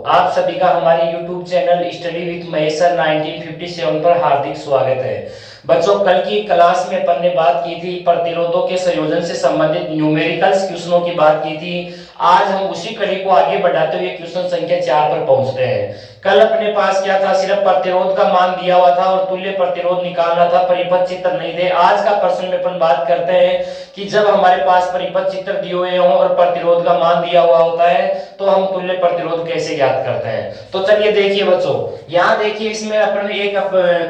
आप सभी का हमारे YouTube channel study with Mahesh sir 1957 पर हार्दिक स्वागत है। बच्चों, कल की क्लास में अपन ने बात की थी प्रतिरोधों के संयोजन से संबंधित न्यूमेरिकल्स क्वेश्चनों की बात की थी। आज हम उसी कड़ी को आगे बढ़ाते हुए क्वेश्चन संख्या 4 पर पहुंचते हैं। कल अपने पास क्या था, सिर्फ प्रतिरोध का मान दिया हुआ था और तुल्य प्रतिरोध निकालना था, परिपथ चित्र नहीं थे। आज का प्रश्न में अपन बात करते हैं कि जब हमारे पास परिपथ चित्र दिए हुए हों और प्रतिरोध का मान दिया हुआ होता है तो हम तुल्य प्रतिरोध कैसे ज्ञात करते हैं। तो चलिए देखिए बच्चों, यहाँ देखिए इसमें अपने एक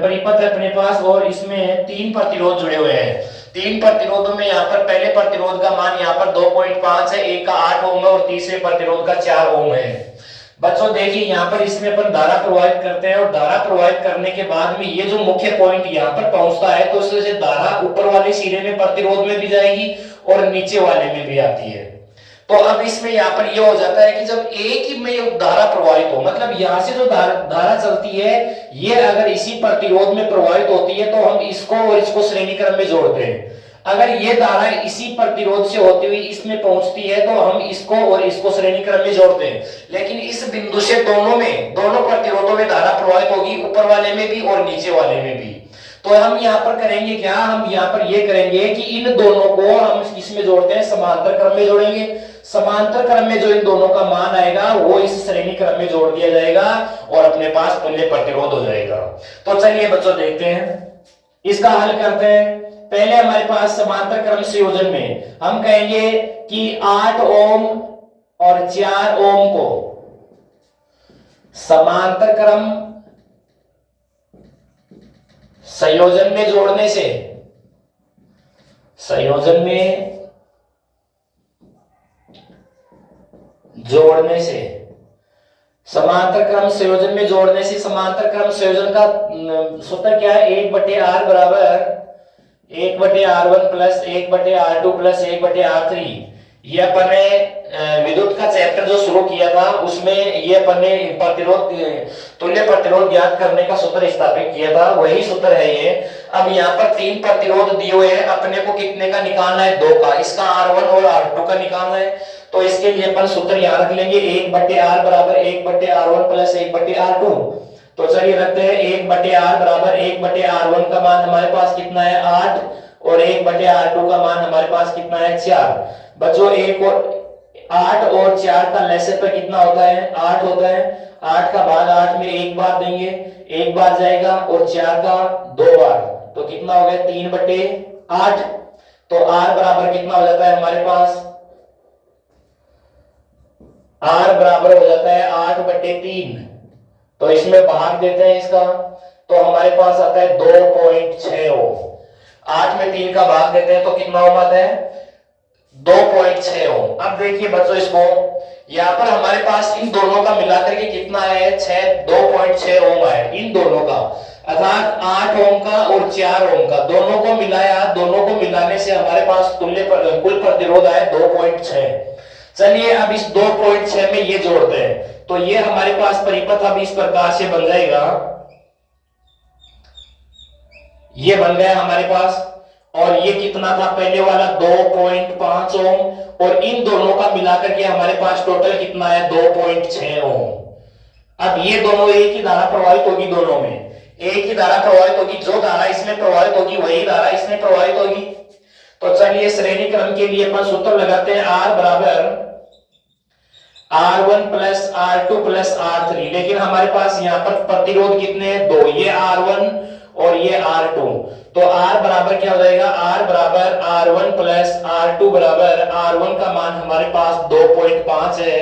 परिपथ है अपने पास और इसमें 3 प्रतिरोध जुड़े हुए हैं। 3 प्रतिरोधों में यहाँ पर पहले प्रतिरोध का मान यहाँ पर 2.5 है, एक का 8 ओम है और तीसरे प्रतिरोध का 4 ओम है। बच्चों देखिए यहाँ पर इसमें अपन धारा प्रवाहित करते हैं और धारा प्रवाहित करने के बाद में ये जो मुख्य पॉइंट यहाँ पर पहुंचता है तो उससे धारा ऊपर वाले सिरे में प्रतिरोध में भी जाएगी और नीचे वाले में भी आती है। तो अब इसमें यहाँ पर ये हो जाता है कि जब एक ही में धारा प्रवाहित हो, मतलब यहाँ से जो धारा चलती है ये अगर इसी प्रतिरोध में प्रवाहित होती है तो हम इसको और इसको श्रेणी क्रम में जोड़ते हैं। अगर ये धारा इसी प्रतिरोध से होती हुई इसमें पहुंचती है तो हम इसको और इसको श्रेणी क्रम में जोड़ते हैं। लेकिन इस बिंदु से दोनों प्रतिरोधों में धारा प्रवाहित होगी, ऊपर वाले में भी और नीचे वाले में भी। तो हम यहाँ पर करेंगे क्या, हम यहाँ पर ये करेंगे कि इन दोनों को हम किसमें जोड़ते हैं, समांतर क्रम में जोड़ेंगे। समांतर क्रम में जो इन दोनों का मान आएगा वो इस श्रेणी क्रम में जोड़ दिया जाएगा और अपने पास तुल्य प्रतिरोध हो जाएगा। तो चलिए बच्चों देखते हैं, इसका हल करते हैं। पहले हमारे पास समांतर क्रम संयोजन में हम कहेंगे कि 8 ओम और 4 ओम को समांतर क्रम संयोजन में जोड़ने से समांतर क्रम संयोजन में जोड़ने से समांतर क्रम संयोजन का सूत्र क्या है, 1/r बराबर 1/r1 plus 1/r2 plus 1/r3। ये अपन ने विद्युत का चैप्टर जो शुरू किया था उसमें ये अपन ने प्रतिरोध तुल्य प्रतिरोध ज्ञात करने का सूत्र स्थापित किया था, वही सूत्र है ये। अब यहाँ पर 3 प्रतिरोध दिए हुए हैं, अपने को कितने का निकालना है, 2 का। इसका R1 और R2 का निकालना है। तो इसके लिए अपन सूत्र यहाँ रख लेंगे, 1/r बराबर 1/r1 प्लस 1/r2। तो चलिए रखते हैं 1/r बराबर 1/r1 का मान हमारे पास कितना है 8 और 1/r2 का मान हमारे पास कितना है 4। बच्चों 1 और 8 और 4 का लसागु पर कितना होता है, 8 होता है। 8 का भाग 8 में 1 बार देंगे, 1 बार जाएगा और 4 का 2 बार, तो कितना हो गया 3/8। तो r बराबर कितना हो जाता है हमारे पास, r बराबर हो जाता है 8/3। तो इसमें भाग देते हैं इसका, तो हमारे पास आता है 2.6 ओम। 8 में 3 का भाग देते हैं तो कितना ओम आता है, 2.6 ओम। अब देखिए बच्चों इसको, यहाँ पर हमारे पास इन दोनों का मिलाकर के कितना है 2.6 ओम है इन दोनों का, अर्थात 8 ओम का और 4 ओम का, दोनों को मिलाया, दोनों को मिलाने से हमारे पास कुल प्रतिरोध आया 2.6। चलिए अब इस 2.6 में ये जोड़ते हैं तो ये हमारे पास परिपथ अब इस प्रकार से बन जाएगा, ये बन गया हमारे पास। और ये कितना था पहले वाला 2.5 ओम और इन दोनों का मिलाकर के हमारे पास टोटल कितना है 2.6 ओम। अब ये दोनों एक ही धारा प्रवाहित होगी, दोनों में एक ही धारा प्रवाहित होगी, जो धारा इसमें प्रवाहित होगी वही धारा इसमें प्रवाहित होगी। तो चलिए श्रेणी क्रम के लिए अपन सूत्र लगाते हैं, R बराबर R1 plus R2 plus R3। लेकिन हमारे पास यहाँ पर प्रतिरोध कितने हैं, 2, ये R1 और ये R2। तो R बराबर क्या हो जाएगा, R बराबर R1 प्लस R2 बराबर R1 का मान हमारे पास 2.5 है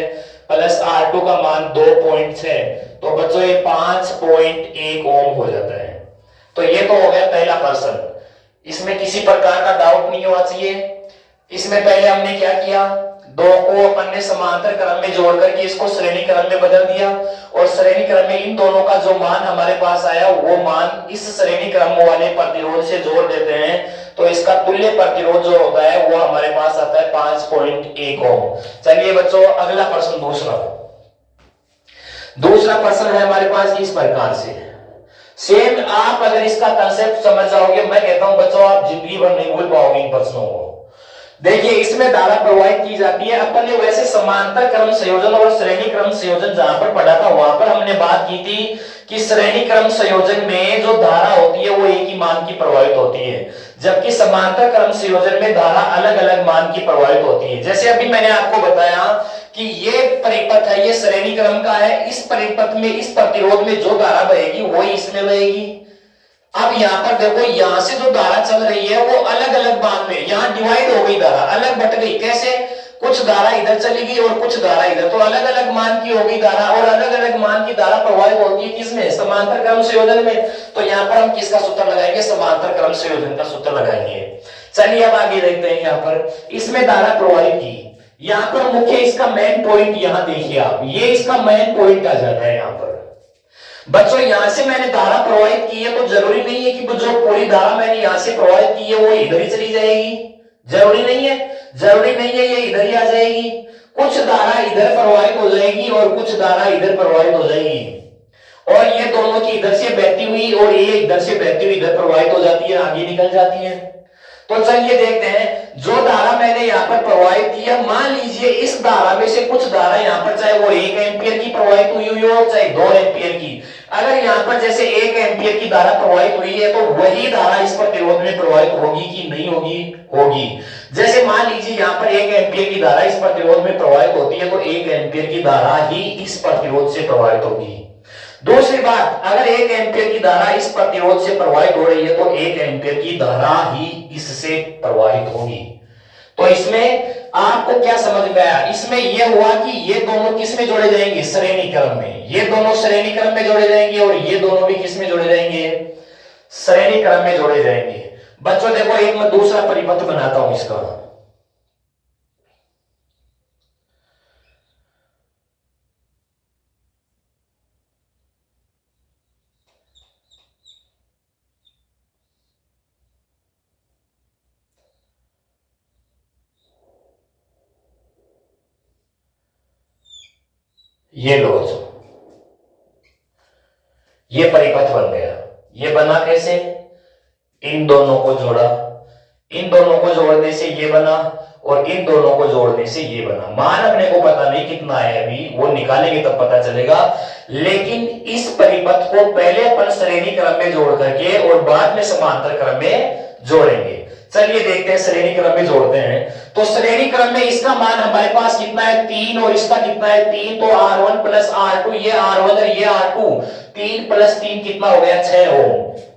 प्लस R2 का मान 2.6। तो बच्चों ये 5.1 ओम हो जाता है। तो ये तो हो गया पहला प्रश्न, इसमें किसी प्रकार का डाउट नहीं होना चाहिए। इसमें पहले हमने क्या किया, 2 को अपन ने समांतर क्रम में जोड़ करके इसको श्रेणी क्रम में बदल दिया और श्रेणी क्रम में इन दोनों का जो मान हमारे पास आया वो मान इस श्रेणी क्रम वाले प्रतिरोध से जोड़ देते हैं। तो इसका तुल्य प्रतिरोध जो होता है वो हमारे पास आता है 5.1 ओम। चलिए बच्चों अगला प्रश्न, दूसरा प्रश्न है हमारे पास इस प्रकार से। सेम आप अगर इसका कंसेप्ट समझ जाओगे, मैं कहता हूं बच्चों आप जिंदगी भर नहीं भूल पाओगे इन प्रश्नों को। देखिए इसमें धारा प्रवाहित की जाती है। अपन ने वैसे समांतर क्रम संयोजन और श्रेणी क्रम संयोजन जहां पर पढ़ा था वहां पर हमने बात की थी कि श्रेणी क्रम संयोजन में जो धारा होती है वो एक ही मान की प्रवाहित होती है, जबकि समांतर क्रम संयोजन में धारा अलग अलग मान की प्रवाहित होती है। जैसे अभी मैंने आपको बताया कि ये परिपथ है, ये श्रेणी क्रम का है, इस परिपथ में इस प्रतिरोध में जो धारा बहेगी वही इसमें बहेगी। अब यहां पर देखो, यहां से जो धारा चल रही है वो अलग अलग मान में, यहां डिवाइड हो गई, धारा अलग बट गई। कैसे? कुछ धारा इधर चली गई और कुछ धारा इधर, तो अलग अलग मान की हो गई धारा, और अलग अलग मान की धारा प्रवाहित होती है किसमें? समांतर क्रम संयोजन में। तो यहां पर हम किसका सूत्र लगाएंगे? समांतर क्रम संयोजन का सूत्र लगाएंगे। चलिए अब आगे देखते हैं। यहां पर इसमें धारा प्रवाहित की, यहां पर मुख्य इसका मेन पॉइंट, यहां देखिए आप, ये इसका मेन पॉइंट आ जाता है। यहां पर बच्चों यहां से मैंने धारा प्रवाहित की है, तो जरूरी नहीं है कि जो पूरी धारा मैंने यहां से प्रवाहित की है वो इधर ही चली जाएगी, जरूरी नहीं है। जरूरी नहीं है ये इधर ही आ जाएगी। कुछ धारा इधर प्रवाहित हो जाएगी और कुछ धारा इधर प्रवाहित हो जाएगी, और ये दोनों की इधर से बहती हुई और ये इधर से बहती हुई इधर प्रवाहित हो जाती है, आगे निकल जाती है। तो चलिए देखते हैं, जो धारा मैंने यहाँ पर प्रवाहित की है, मान लीजिए इस धारा में से कुछ धारा यहाँ पर चाहे वो 1 एम्पियर की प्रवाहित हुई हो चाहे 2 एम्पियर की, अगर यहाँ पर जैसे 1 एम्पियर की धारा प्रवाहित हुई है तो वही धारा इस प्रतिरोध में प्रवाहित होगी कि नहीं होगी? होगी। जैसे मान लीजिए यहाँ पर 1 एम्पियर की धारा इस प्रतिरोध में प्रवाहित होती है तो 1 एम्पियर की धारा ही इस प्रतिरोध से प्रवाहित होगी। दूसरी बात, अगर 1 एम्पियर की धारा इस प्रतिरोध से प्रवाहित हो रही है तो 1 एम्पियर की धारा ही इससे प्रवाहित होगी। तो इसमें आपको क्या समझ में आया? इसमें यह हुआ कि ये दोनों किस में जोड़े जाएंगे? श्रेणी क्रम में। ये दोनों श्रेणी क्रम में जोड़े जाएंगे और ये दोनों भी किस में जोड़े जाएंगे? श्रेणी क्रम में जोड़े जाएंगे। बच्चों देखो, एक मैं दूसरा परिपथ बनाता हूं इसका। ये लो, ये परिपथ बन गया। ये बना कैसे? इन दोनों को जोड़ा, इन दोनों को जोड़ने से ये बना और इन दोनों को जोड़ने से ये बना। मान अपने को पता नहीं कितना है, अभी वो निकालेंगे तब पता चलेगा। लेकिन इस परिपथ को पहले अपन श्रेणी क्रम में जोड़ करके और बाद में समांतर क्रम में जोड़ेंगे। चलिए देखते हैं, श्रेणी क्रम में जोड़ते हैं। तो श्रेणी क्रम में इसका मान हमारे पास कितना है? 3, और इसका कितना है? 3। तो R1 प्लस R2, ये R1 और ये R2, 3 प्लस 3 कितना हो गया? 6 ओम।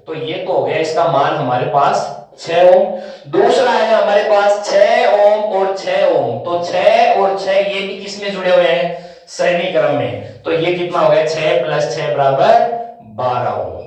तो ये तो हो गया इसका मान हमारे पास 6 ओम। दूसरा है हमारे पास 6 ओम और 6 ओम, तो 6 और 6 ये भी किसमें जुड़े हुए हैं? श्रेणी क्रम में। तो ये कितना हो गया? 6 प्लस 6 बराबर 12 ओम।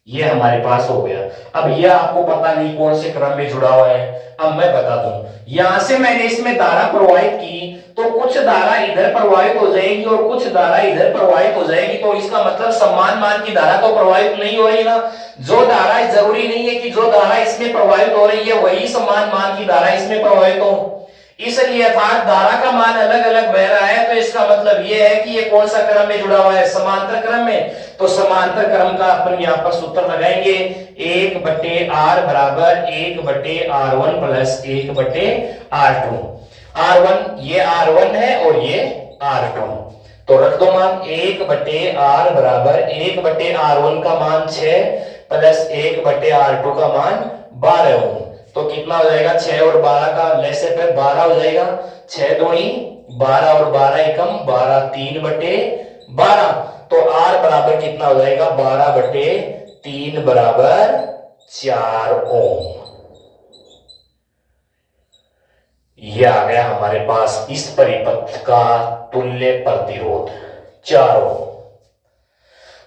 ये हमारे पास हो गया। अब ये आपको पता नहीं कौन से क्रम में जुड़ा हुआ है, अब मैं बता दूं। यहां से मैंने इसमें धारा प्रवाहित की तो कुछ धारा इधर प्रवाहित हो जाएगी और कुछ धारा इधर प्रवाहित हो जाएगी, तो इसका मतलब समान मान की धारा तो प्रवाहित नहीं हो रही ना। जो धारा, जरूरी नहीं है कि जो धारा इसमें प्रवाहित हो रही है वही समान मान की धारा इसमें प्रवाहित हो। इसलिए अर्थात धारा का मान अलग अलग बह रहा है, तो इसका मतलब यह है कि ये कौन सा क्रम में जुड़ा हुआ है? समांतर क्रम में। तो समांतर क्रम का अपन यहां पर सूत्र लगाएंगे, 1/R बराबर 1/R1 प्लस 1/R2। R1 ये R1 है और ये R2, तो रख दो मान 1/R बराबर 1/R1 का मान 6 प्लस 1/R2 का मान 12 ओम। तो कितना हो जाएगा? 6 और 12 का लेसे पे 12 हो जाएगा। 6 दूनी 12 और 12 एकम 12, 3/12। तो R बराबर कितना हो जाएगा? 12/3 बराबर 4 ओम। यह आ गया हमारे पास इस परिपथ का तुल्य प्रतिरोध 4 ओम।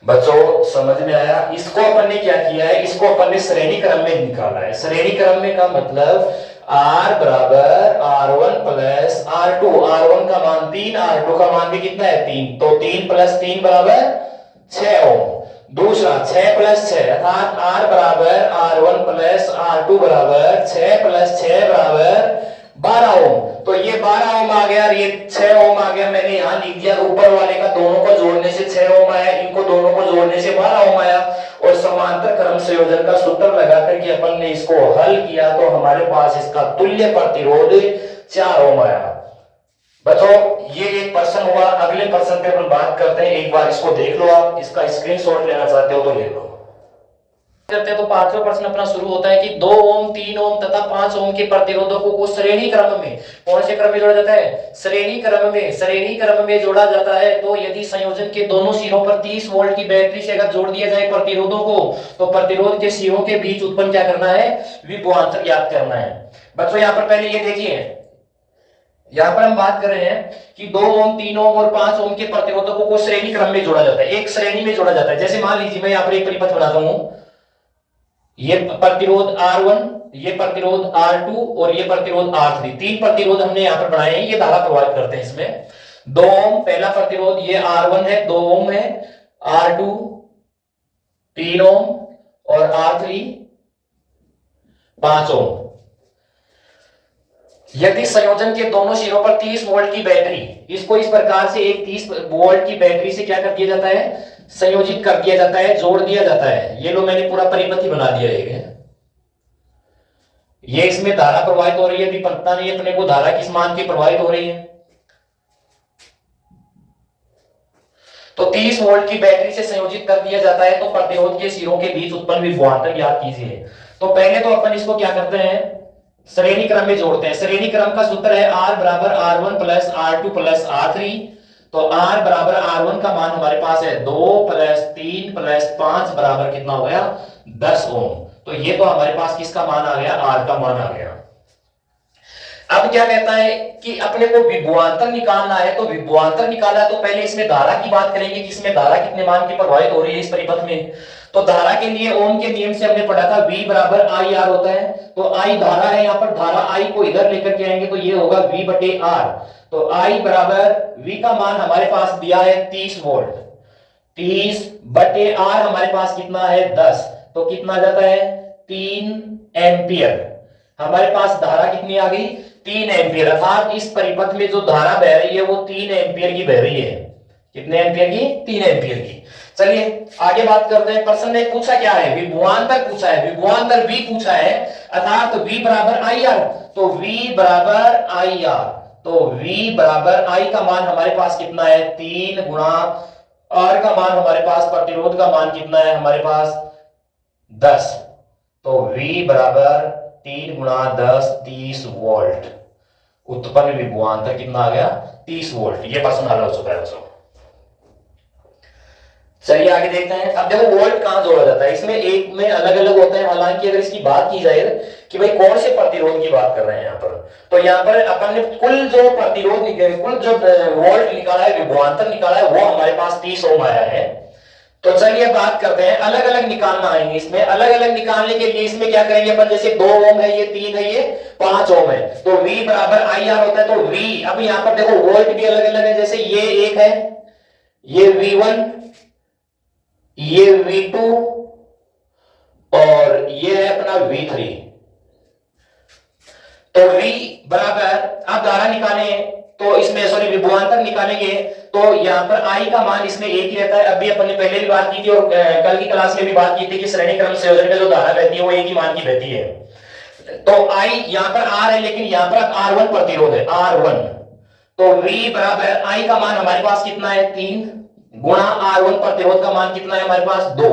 बच्चों समझ में आया? इसको अपन ने क्या किया है? इसको अपन ने श्रेणी क्रम में निकाला है। श्रेणी क्रम में का मतलब R बराबर R1 प्लस R2। R1 का मान 3, R2 का मान भी कितना है? 3। तो 3 प्लस 3 बराबर 6 ओम। दूसरा 6 प्लस 6 अर्थात R बराबर R1 प्लस R2 बराबर 6 प्लस 6 बराबर 12 ओम। तो ये 12 ओम आ गया और ये 6 ओम आ गया। मैंने यहां लिख दिया, ऊपर वाले का दोनों को जोड़ने से 6 ओम आया, इनको दोनों को जोड़ने से 12 ओम आया। और समांतर क्रम संयोजन का सूत्र लगा करके अपन ने इसको हल किया तो हमारे पास इसका तुल्य प्रतिरोध 4 ओम आया। बच्चों ये एक प्रश्न हुआ, अगले प्रश्न पे अपन बात करते हैं। एक बार इसको देख लो, आप इसका स्क्रीनशॉट लेना चाहते हो तो ले लो। करते हैं तो पांचवा प्रश्न अपना शुरू होता है कि 2 ओम 3 ओम तथा 5 ओम के प्रतिरोधकों को श्रेणी क्रम में, कौन से क्रम में जोड़ा जाता है? श्रेणी क्रम में जोड़ा जाता है। तो यदि संयोजन के दोनों सिरों पर 30 वोल्ट की बैटरी से अगर जोड़ दिया जाए प्रतिरोधों को, तो प्रतिरोध के सिरों के बीच उत्पन्न क्या करना है? विभवांतर ज्ञात करना है। बच्चों यहां पर पहले ये देखिए, यहां पर हम बात कर रहे हैं कि 2 ओम 3 ओम और 5 ओम के प्रतिरोधकों को श्रेणी क्रम में जोड़ा जाता है, एक श्रेणी में जोड़ा जाता है। जैसे मान लीजिए मैं यहां पर एक परिपथ बनाता हूं, ये प्रतिरोध R1, ये प्रतिरोध R2 और ये प्रतिरोध R3, 3 प्रतिरोध हमने यहां पर बनाए हैं, ये धारा प्रवाहित करते हैं इसमें। 2 ओम पहला प्रतिरोध, ये R1 है, 2 ओम है, R2 3 ओम और R3 5 ओम। यदि संयोजन के दोनों सिरों पर 30 वोल्ट की बैटरी, इसको इस प्रकार से एक 30 वोल्ट की बैटरी से क्या कर दिया जाता है? संयोजित कर दिया जाता है, जोड़ दिया जाता है। ये लो मैंने पूरा परिपथ ही बना दिया है। ये इसमें धारा प्रवाहित हो रही है, अभी पता नहीं अपने को धारा किस मान की प्रवाहित हो रही है। तो 30 वोल्ट की बैटरी से संयोजित कर दिया जाता है। तो प्रतिरोध के सिरों के बीच उत्पन्न विभवांतर ज्ञात कीजिए। तो पहले तो अपन इसको क्या करते हैं? श्रेणी क्रम में जोड़ते हैं। श्रेणी क्रम का सूत्र है R बराबर R1 plus R2 plus R3। तो R बराबर R1 का मान हमारे पास है 2 प्लस 3 प्लस 5 बराबर कितना हो गया? 10 ओम। तो ये तो हमारे पास किसका मान आ गया? R का मान आ गया। अब क्या कहता है कि अपने को विभवांतर निकालना है। तो विभवांतर निकाला तो पहले इसमें धारा की बात करेंगे कि इसमें धारा कितने मान की प्रवाहित हो रही है इस परिपथ में। तो धारा के लिए ओम के नियम से हमने पढ़ा था V बराबर आई आर होता है। तो I धारा है, यहां पर धारा I को इधर लेकर के आएंगे तो ये होगा V बटे R। तो I बराबर V का मान हमारे पास दिया है 30 वोल्ट, 30 बटे R हमारे पास कितना है? 10। तो कितना आ जाता है? 3 एम्पियर। हमारे पास धारा कितनी आ गई? 3 एम्पियर। अर्थात इस परिपथ में जो धारा बह रही है वो 3 एम्पियर की बह रही है। कितने एम्पियर की? 3 एम्पियर की। चलिए आगे बात करते हैं। प्रश्न ने पूछा क्या है? विभवांतर पूछा है, विभवांतर V पूछा है। अर्थात V बराबर आई आर। तो V बराबर आई आर, तो V बराबर I का मान हमारे पास कितना है? 3 गुणा R का मान हमारे पास, प्रतिरोध का मान कितना है हमारे पास? 10। तो V बराबर 3 गुणा 10 30 वोल्ट। उत्पन्न विभवांतर कितना आ गया? 30 वोल्ट। ये प्रश्न हल हो चुका है दोस्तों। चलिए आगे देखते हैं। अब देखो वोल्ट कहां जोड़ा जाता है? इसमें एक में अलग अलग होते हैं। हालांकि अगर इसकी बात की जाए कि भाई कौन से प्रतिरोध की बात कर रहे हैं यहाँ पर, तो यहाँ पर अपन ने कुल जो प्रतिरोध कुल जो वोल्ट निकाला है, विभवांतर निकाला है, वो हमारे पास 30 ओम आया है। तो चलिए बात करते हैं, अलग अलग निकालना आएंगे इसमें। अलग अलग निकालने के लिए इसमें क्या करेंगे अपन? जैसे 2 ओम है, ये 3 है, ये 5 ओम है। तो V बराबर आई आर होता है। तो V, अब यहाँ पर देखो वोल्ट भी अलग अलग है। जैसे ये एक है, ये V1, ये V2 और ये है अपना V3। तो V बराबर, आप धारा निकालें तो इसमें विभवांतर निकालेंगे तो यहां पर I का मान इसमें एक ही रहता है। अभी अपन ने पहले भी बात की थी और कल की क्लास में भी बात की थी कि श्रेणी क्रम संयोजन में जो धारा बहती है वो एक ही मान की बहती है। तो I यहां पर R है, लेकिन यहां पर R1 प्रतिरोध है, R1। तो V बराबर I का मान हमारे पास कितना है? 3 गुणा R1 प्रतिरोध का मान कितना है हमारे पास? 2।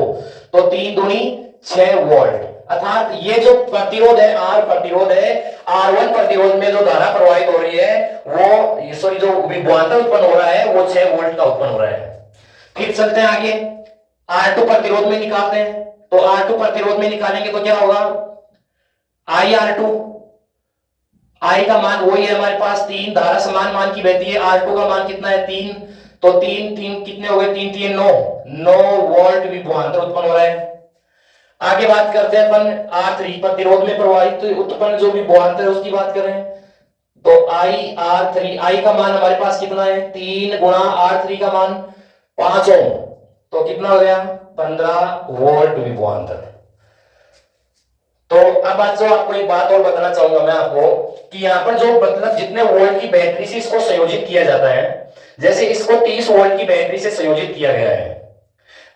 तो 3 दूनी 6 वोल्ट। अर्थात ये जो प्रतिरोध है, R प्रतिरोध है, R1 प्रतिरोध में जो धारा प्रवाहित हो रही है वो जो विभवांतर उत्पन्न हो रहा है वो 6 वोल्ट का उत्पन्न हो रहा है। फिर चलते हैं आगे, R2 प्रतिरोध में निकालते हैं। तो R2 प्रतिरोध में निकालेंगे तो क्या होगा? IR2, I का मान वही है हमारे पास 3, धारा समान मान की बहती है। R2 का मान कितना है? 3। तो 3 कितने हो गए? 3 3 9 वोल्ट विभवांतर उत्पन्न हो रहा है। आगे बात करते हैं अपन R3 प्रतिरोध में प्रवाहित उत्पन्न जो विभवांतर है उसकी बात करें। तो IR3, I का मान हमारे पास कितना है? 3 गुणा R3 का मान 5 ओम। तो कितना हो गया? 15 वोल्ट विभवांतर। तो अब आज जो आपको एक बात और बताना चाहूंगा मैं आपको कि यहाँ पर जो मतलब जितने वोल्ट की बैटरी से इसको संयोजित किया जाता है, जैसे इसको 30 वोल्ट की बैटरी से संयोजित किया गया है।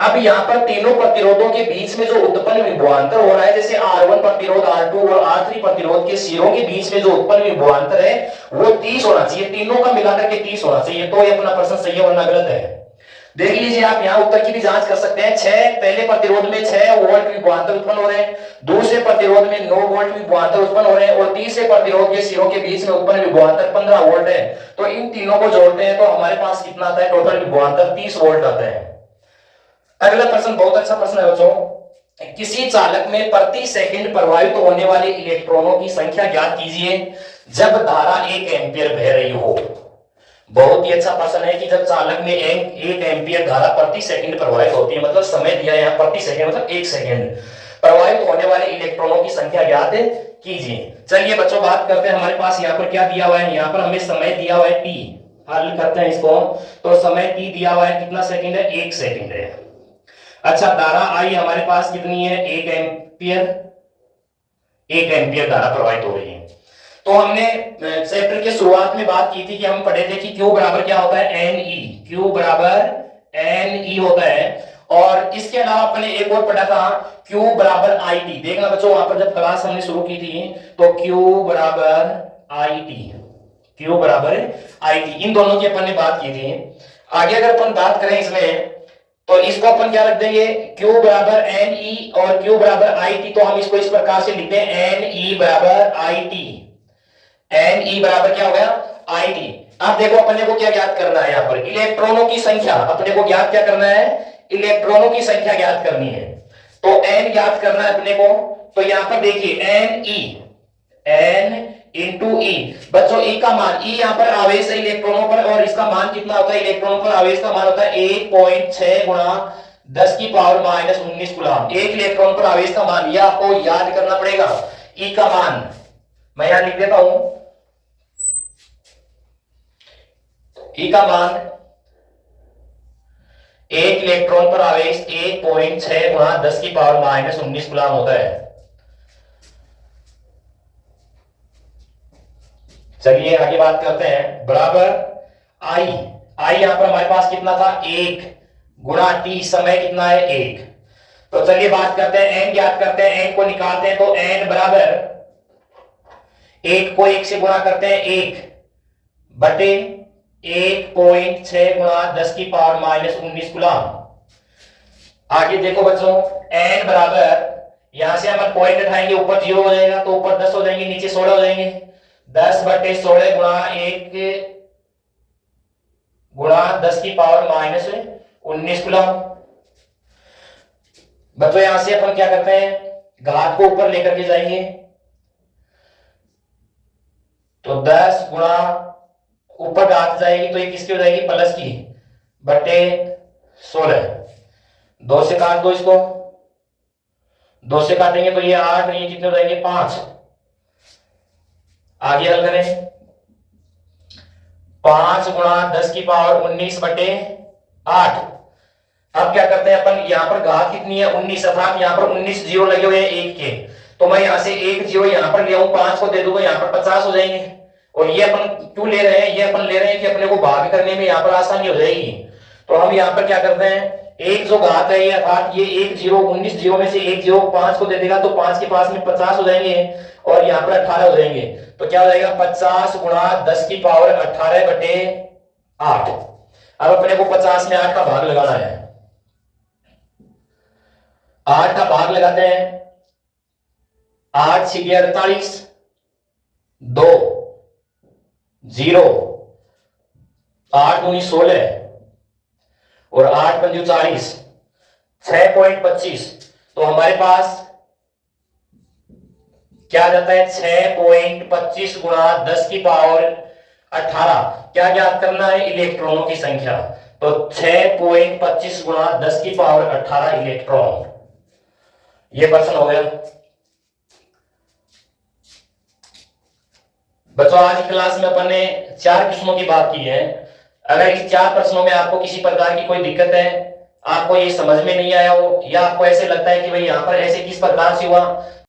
अब यहाँ पर तीनों प्रतिरोधों के बीच में जो उत्पन्न विभवांतर हो रहा है, जैसे R1 प्रतिरोध, R2 और R3 प्रतिरोध के सिरों के बीच में जो उत्पन्न विभवांतर है वो 30 होना चाहिए, तीनों का मिलाकर के 30 होना चाहिए, तो ये अपना प्रश्न सही है वरना गलत है। देख लीजिए आप यहाँ उत्तर की भी जांच कर सकते हैं। 6 पहले प्रतिरोध में 6 वोल्ट विभवांतर उत्पन्न हो रहे हैं, दूसरे प्रतिरोध में 9 वोल्ट विभवांतर उत्पन्न हो रहे हैं और तीसरे प्रतिरोध के सिरों के बीच में उत्पन्न विभवांतर 15 वोल्ट है। तो इन तीनों को जोड़ते हैं तो हमारे पास कितना आता है, टोटल विभवांतर 30 वोल्ट आता है। अगला प्रश्न बहुत अच्छा प्रश्न है बच्चों। किसी चालक में प्रति सेकंड प्रवाहित होने वाले इलेक्ट्रॉनों की संख्या ज्ञात कीजिए जब धारा 1 एम्पियर बह रही हो। बहुत ही अच्छा प्रश्न है कि जब चालक में 1 एम्पियर धारा प्रति सेकंड प्रवाहित होती है, मतलब समय दिया है यहाँ प्रति सेकंड मतलब 1 सेकंड, प्रवाहित होने वाले इलेक्ट्रॉनों की संख्या ज्ञात कीजिए। चलिए बच्चों बात करते हैं, हमारे पास यहाँ पर क्या दिया हुआ है, यहाँ पर हमें समय दिया हुआ है t, हल करते हैं इसको। तो समय t दिया हुआ है कितना सेकंड है, 1 सेकंड है। अच्छा धारा आई हमारे पास कितनी है, 1 एम्पियर, 1 एम्पियर धारा प्रवाहित हो रही है। तो हमने चैप्टर के शुरुआत में बात की थी कि हम पढ़े थे कि Q बराबर क्या होता है, NE, Q बराबर NE होता है। और इसके अलावा अपने एक और पढ़ा था Q बराबर IT। देखना बच्चों वहां पर जब क्लास हमने शुरू की थी तो Q बराबर IT, Q बराबर IT, इन दोनों की अपन ने बात की थी। आगे अगर अपन बात करें इसमें तो इसको अपन क्या रख देंगे, Q बराबर NE और Q बराबर IT, तो हम इसको इस प्रकार से लिखते हैं NE बराबर IT, NE बराबर क्या हो गया, IT। अब देखो अपने को क्या ज्ञात करना है, यहाँ पर इलेक्ट्रॉनों की संख्या अपने को ज्ञात क्या करना है, इलेक्ट्रॉनों की संख्या ज्ञात करनी है। तो N ज्ञात करना है अपने को, तो यहाँ पर देखिए N इंटू E। बच्चों E का मान, E यहाँ पर आवेश है इलेक्ट्रॉनों पर, और इसका मान कितना होता है, इलेक्ट्रॉनों पर आवेश का मान होता है 1.6 गुणा 10 की पावर माइनस 19 कूलम। एक इलेक्ट्रॉन पर आवेश का मान, यह आपको याद करना पड़ेगा। E का मान मैं यहां लिख देता हूं, E का मान एक इलेक्ट्रॉन पर आवेश 1.6 गुणा 10 की पावर माइनस 19 कूलम होता है। चलिए आगे बात करते हैं, बराबर I यहां पर हमारे पास कितना था, 1 गुणा T, समय कितना है 1। तो चलिए बात करते हैं N ज्ञात करते हैं, N को निकालते हैं। तो N बराबर 1 को 1 से गुणा करते हैं, 1 बटे 1.6 गुणा 10 की पावर माइनस 19 कूलम। आगे देखो बच्चों N बराबर, यहां से हम पॉइंट उठाएंगे, ऊपर 0 हो जाएगा तो ऊपर 10 हो जाएंगे, नीचे 16 हो जाएंगे। 10 बटे 16 गुणा 1 गुणा 10 की पावर माइनस 19 कूलम। बच्चों यहां से अपन क्या करते हैं, घात को ऊपर लेकर के जाएंगे, तो 10 गुणा ऊपर घात जाएगी तो ये किसकी हो जाएगी, प्लस की, बटे 16। 2 से काट दो इसको, 2 से काटेंगे तो ये 8, ये कितने हो जाएंगे 5। आगे हल करें, 5 गुणा 10 की पावर 19 बटे 8। अब क्या करते हैं अपन, यहां पर घात कितनी है 19, अर्थात यहां पर 19 जीरो लगे हुए हैं 1 के, तो मैं यहां से 1 जीरो यहां पर ले आऊं, 5 को दे दूं तो यहां पर 50 हो जाएंगे। और ये अपन क्यों ले रहे हैं, ये अपन ले रहे हैं कि अपने को भाग करने में यहां पर आसानी हो जाएगी। तो हम यहां पर क्या करते हैं, एक जो घात है ये अर्थात ये 1 जीरो, 19 जीरो में से 1 जीरो 5 को दे देगा तो 5 के पास में 50 हो जाएंगे और यहां पर 18 हो जाएंगे। तो क्या हो जाएगा 50 गुणा 10 की पावर 18 बटे 8। अब अपने को 50 में 8 का भाग लगाना है, 8 का भाग लगाते हैं, 8 छिके 48, 2 0, 8 दूनी 16 और 8 पंजू 40, 6.25। तो हमारे पास क्या जाता है 6.25 गुणा 10 की पावर 18। क्या ज्ञात करना है, इलेक्ट्रॉनों की संख्या। तो 6.25 गुणा 10 की पावर 18 इलेक्ट्रॉन। ये प्रश्न हो गया बच्चों। आज की क्लास में अपन ने 4 प्रश्नों की बात की है। अगर इस 4 प्रश्नों में आपको किसी प्रकार की कोई दिक्कत है, आपको ये समझ में नहीं आया हो, या आपको ऐसे लगता है कि भाई यहाँ पर ऐसे किस प्रकार से हुआ,